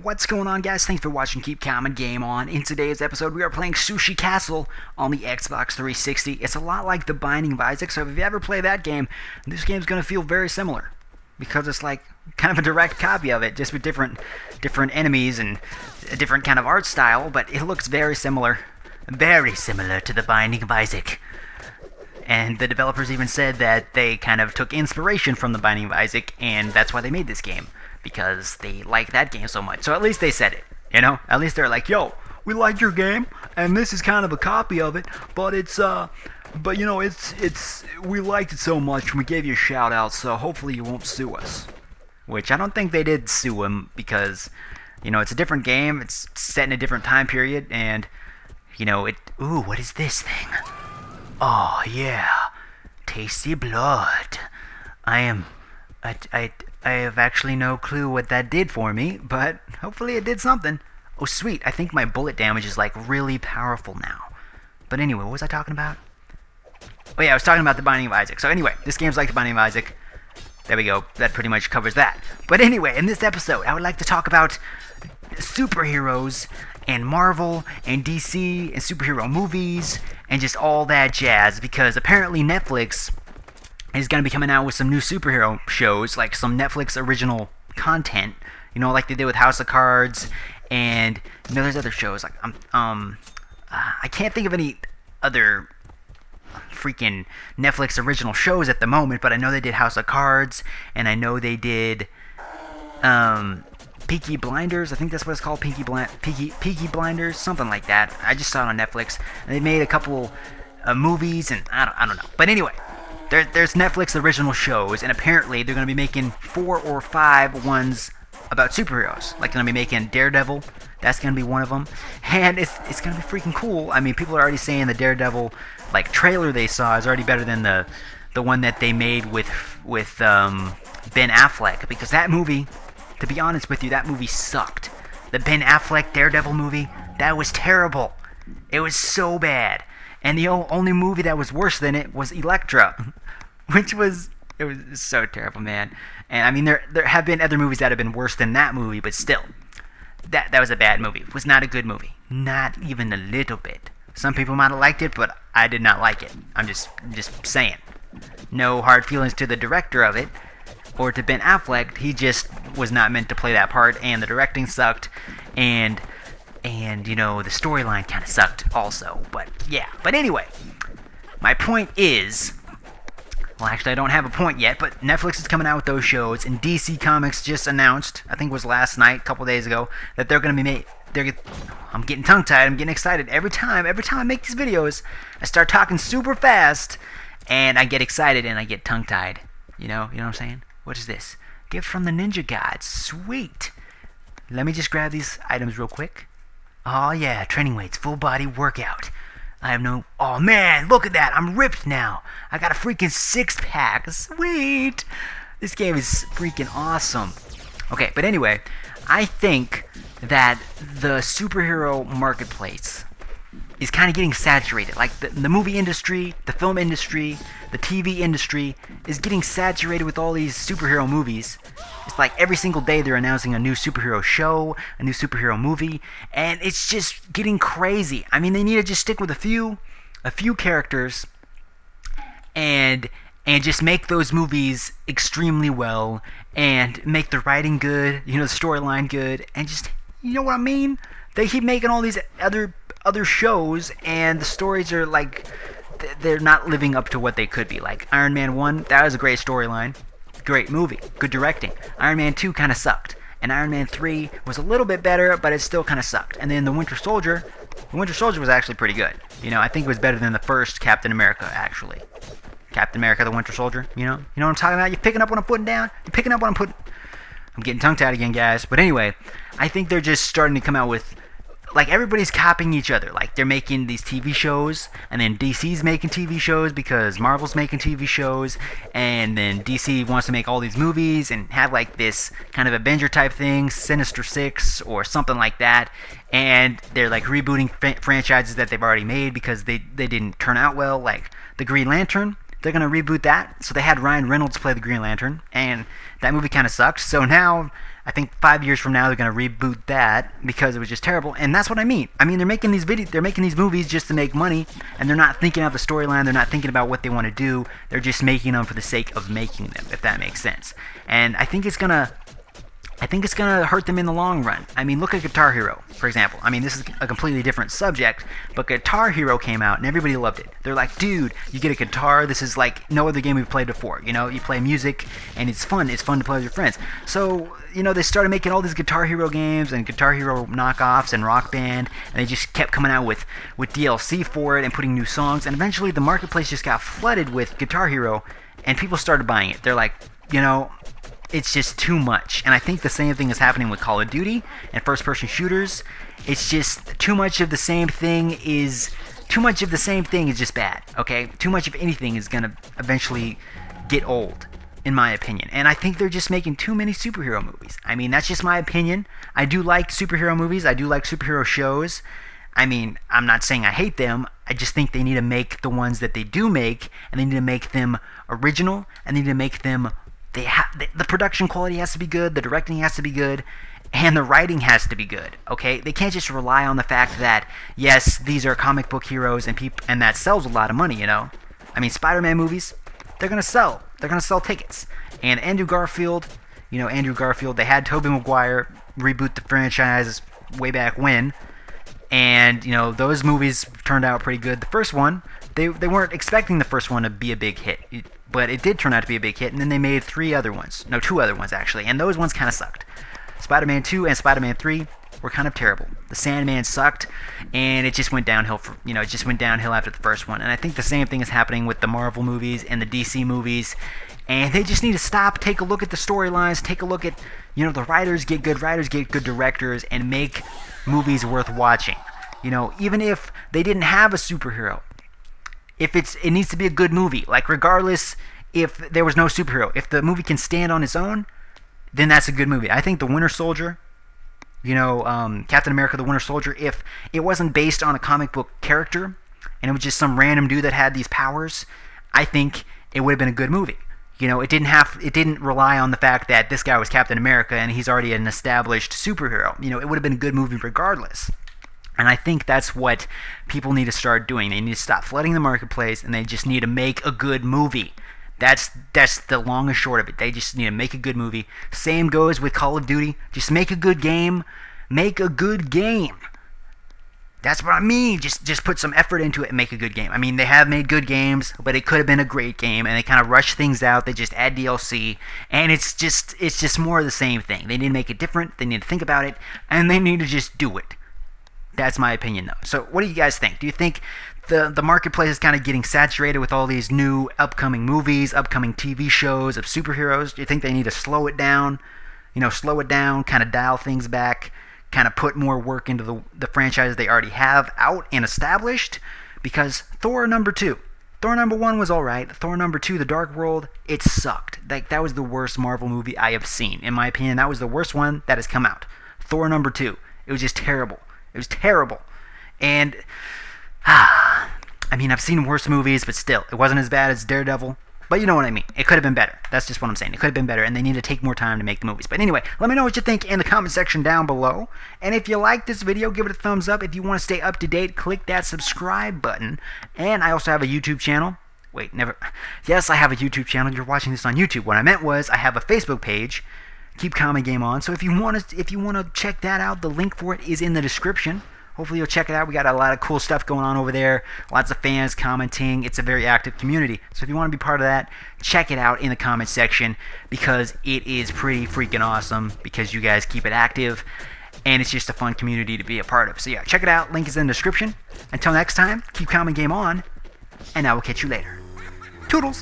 What's going on, guys? Thanks for watching Keep Calm and Game On. In today's episode, we are playing Sushi Castle on the Xbox 360. It's a lot like The Binding of Isaac, so if you ever play that game, this game's going to feel very similar. Because it's like kind of a direct copy of it, just with different enemies and a different kind of art style, but it looks very similar. Very similar to The Binding of Isaac. And the developers even said that they kind of took inspiration from The Binding of Isaac, and that's why they made this game. Because they like that game so much. So at least they said it, you know? At least they're like, yo, we like your game, and this is kind of a copy of it, but but you know, we liked it so much, we gave you a shout out, so hopefully you won't sue us. Which I don't think they did sue him, because, you know, it's a different game, it's set in a different time period, and, you know, ooh, what is this thing? Oh, yeah, tasty blood. I have actually no clue what that did for me, but hopefully it did something. Oh, sweet. I think my bullet damage is, like, really powerful now. But anyway, what was I talking about? Oh, yeah, I was talking about The Binding of Isaac. So anyway, this game's like The Binding of Isaac. There we go. That pretty much covers that. But anyway, in this episode, I would like to talk about superheroes and Marvel and DC and superhero movies and just all that jazz, because apparently Netflix is going to be coming out with some new superhero shows, like some Netflix original content, you know, like they did with House of Cards, and, you know, there's other shows, like, I can't think of any other freaking Netflix original shows at the moment, but I know they did House of Cards, and I know they did, Peaky Blinders, I think that's what it's called, Peaky Blinders, something like that. I just saw it on Netflix, and they made a couple movies, and I don't know, but anyway, there's Netflix original shows, and apparently they're going to be making 4 or 5 ones about superheroes. Like, they're going to be making Daredevil, that's going to be one of them, and it's going to be freaking cool. I mean, people are already saying the Daredevil, like, trailer they saw is already better than the one that they made with Ben Affleck, because that movie, to be honest with you, that movie sucked. The Ben Affleck Daredevil movie, that was terrible. It was so bad. And the only movie that was worse than it was Elektra, which was so terrible, man. And I mean, there have been other movies that have been worse than that movie, but still, that was a bad movie. It was not a good movie, not even a little bit. Some people might have liked it, but I did not like it. I'm just saying. No hard feelings to the director of it, or to Ben Affleck. He just was not meant to play that part, and the directing sucked, and you know, the storyline kind of sucked also, but yeah. But anyway, my point is, well, actually I don't have a point yet, but Netflix is coming out with those shows, and DC Comics just announced, I think it was last night, a couple days ago, that they're going to be made. I'm getting tongue-tied, I'm getting excited. Every time I make these videos, I start talking super fast, and I get excited, and I get tongue-tied. You know what I'm saying? What is this? Gift from the Ninja Gods. Sweet. Let me just grab these items real quick. Oh yeah, training weights, full body workout. Oh man, look at that, I'm ripped now. I got a freaking 6-pack, sweet. This game is freaking awesome. Okay, but anyway, I think that the superhero marketplace is kind of getting saturated. Like the movie industry, the film industry, the TV industry is getting saturated with all these superhero movies. It's like every single day they're announcing a new superhero show, a new superhero movie, and it's just getting crazy. I mean, they need to just stick with a few characters and just make those movies extremely well, and make the writing good, you know, the storyline good, and just, you know what I mean? They keep making all these other shows, and the stories are like, they're not living up to what they could be. Like Iron Man 1, that was a great storyline, great movie, good directing. Iron Man 2 kind of sucked, and Iron Man 3 was a little bit better, but it still kind of sucked. And then the Winter Soldier was actually pretty good. You know, I think it was better than the first Captain America, actually. Captain America, the Winter Soldier, you know what I'm talking about? You picking up what I'm putting down? You picking up what I'm getting tongue-tied again, guys. But anyway, I think they're just starting to come out with, like, everybody's copying each other. Like, they're making these TV shows, and then DC's making TV shows because Marvel's making TV shows, and then DC wants to make all these movies and have, like, this kind of Avenger type thing, Sinister Six or something like that, and they're, like, rebooting franchises that they've already made because they didn't turn out well, like the Green Lantern. they're going to reboot that. So they had Ryan Reynolds play the Green Lantern, and that movie kind of sucked. So now, I think 5 years from now, they're going to reboot that because it was just terrible. And that's what I mean. I mean, they're making these movies just to make money, and they're not thinking out the storyline. They're not thinking about what they want to do. They're just making them for the sake of making them, if that makes sense. And I think it's gonna hurt them in the long run. I mean, look at Guitar Hero, for example. I mean, this is a completely different subject, but Guitar Hero came out and everybody loved it. They're like, dude, you get a guitar, this is like no other game we've played before. You know, you play music and it's fun. It's fun to play with your friends. So, you know, they started making all these Guitar Hero games and Guitar Hero knockoffs and Rock Band, and they just kept coming out with DLC for it and putting new songs, and eventually the marketplace just got flooded with Guitar Hero, and people started buying it. They're like, you know, it's just too much. And I think the same thing is happening with Call of Duty and first-person shooters. It's just too much of the same thing is just bad, okay? Too much of anything is going to eventually get old, in my opinion. And I think they're just making too many superhero movies. I mean, that's just my opinion. I do like superhero movies. I do like superhero shows. I mean, I'm not saying I hate them. I just think they need to make the ones that they do make, and they need to make them original, and they need to make them the production quality has to be good, the directing has to be good, and the writing has to be good, okay? They can't just rely on the fact that, yes, these are comic book heroes and that sells a lot of money, you know? I mean, Spider-Man movies, they're going to sell. They're going to sell tickets. And Andrew Garfield, they had Tobey Maguire reboot the franchise way back when, and, you know, those movies turned out pretty good. The first one, they weren't expecting the first one to be a big hit, but it did turn out to be a big hit, and then they made two other ones actually, and those ones kind of sucked. Spider-Man 2 and Spider-Man 3 were kind of terrible. The Sandman sucked, and it just went downhill after the first one. And I think the same thing is happening with the Marvel movies and the DC movies, and they just need to stop, take a look at the storylines, take a look at, you know, the writers, get good directors, and make movies worth watching. You know, even if they didn't have a superhero, it needs to be a good movie. Like, regardless if there was no superhero, if the movie can stand on its own, then that's a good movie. I think The Winter Soldier, you know, Captain America the Winter Soldier, if it wasn't based on a comic book character and it was just some random dude that had these powers, I think it would have been a good movie. You know, it didn't rely on the fact that this guy was Captain America and he's already an established superhero. You know, it would have been a good movie regardless. And I think that's what people need to start doing. They need to stop flooding the marketplace, and they just need to make a good movie. That's the long and short of it. They just need to make a good movie. Same goes with Call of Duty. Just make a good game. Make a good game. That's what I mean. Just put some effort into it and make a good game. I mean, they have made good games, but it could have been a great game, and they kind of rush things out. They just add DLC, and it's just more of the same thing. They need to make it different. They need to think about it, and they need to just do it. That's my opinion, though. So what do you guys think? Do you think the marketplace is kind of getting saturated with all these new upcoming movies, upcoming TV shows of superheroes? Do you think they need to slow it down? You know, slow it down, kind of dial things back, kind of put more work into the franchises they already have out and established? Because Thor number 2. Thor number 1 was alright. Thor number 2, The Dark World, it sucked. That was the worst Marvel movie I have seen. In my opinion, that was the worst one that has come out. Thor number 2. It was just terrible. It was terrible. And, I mean, I've seen worse movies, but still, it wasn't as bad as Daredevil. But you know what I mean. It could have been better. That's just what I'm saying. It could have been better, and they need to take more time to make the movies. But anyway, let me know what you think in the comment section down below. And if you like this video, give it a thumbs up. If you want to stay up to date, click that subscribe button. And I also have a YouTube channel. Wait, never. Yes, I have a YouTube channel. You're watching this on YouTube. What I meant was I have a Facebook page, KeepCalmAndGameOn. So if you want to check that out, the link for it is in the description. Hopefully you'll check it out. We got a lot of cool stuff going on over there. Lots of fans commenting. It's a very active community. So if you want to be part of that, check it out in the comment section, because it is pretty freaking awesome, because you guys keep it active, and it's just a fun community to be a part of. So yeah, check it out. Link is in the description. Until next time, keep calm and game on, and I will catch you later. Toodles!